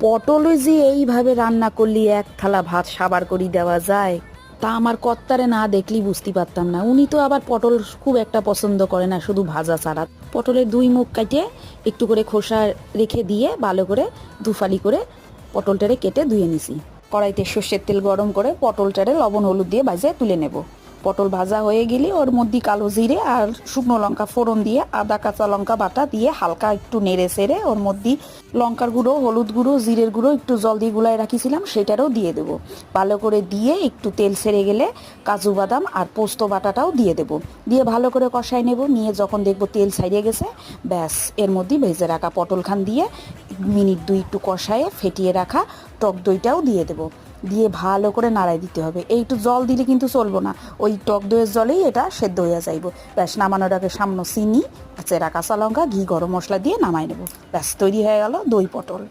পটল যে এইভাবে রান্না করলি এক থালা ভাত সাবার করে দেওয়া যায়, তা আমার কর্তারে না দেখলেই বুঝতে পারতাম না। উনি তো আবার পটল খুব একটা পছন্দ করে না, শুধু ভাজা ছাড়া। পটলের দুই মুখ কাটে একটু করে খোসা রেখে দিয়ে ভালো করে দুফালি করে পটলটারে কেটে ধুয়ে নিছি। কড়াইতে সর্ষের তেল গরম করে পটলটারে লবণ হলুদ দিয়ে ভাজে তুলে নেব। পটল ভাজা হয়ে গেলে ওর মধ্যে কালো জিরে আর শুকনো লঙ্কা ফোড়ন দিয়ে আদা কাঁচা লঙ্কা বাটা দিয়ে হালকা একটু নেড়ে সেড়ে ওর মধ্যে লঙ্কার গুঁড়ো, হলুদ গুঁড়ো, জিরের গুঁড়ো একটু জল দিয়ে গুলায় রাখিছিলাম সেটারও দিয়ে দেবো। ভালো করে দিয়ে একটু তেল ছেড়ে গেলে কাজু বাদাম আর পোস্ত বাটাটাও দিয়ে দেবো। দিয়ে ভালো করে কষাই নেব। নিয়ে যখন দেখবো তেল ছাড়িয়ে গেছে, ব্যাস এর মধ্যে ভেজে রাখা পটলখান দিয়ে মিনিট দুই একটু কষায়ে ফেটিয়ে রাখা টক দইটাও দিয়ে দেবো। দিয়ে ভালো করে নাড়াই দিতে হবে। একটু জল দিলে কিন্তু চলবো না, ওই টক দইয়ের জলেই এটা সেদ্ধ হয়ে যাইব। ব্যাস নামানোর আগে সামান্য চিনি, চেরা কাঁচা লঙ্কা, ঘি, গরম মশলা দিয়ে নামাই নেব। ব্যাস তৈরি হয়ে গেল দই পটল।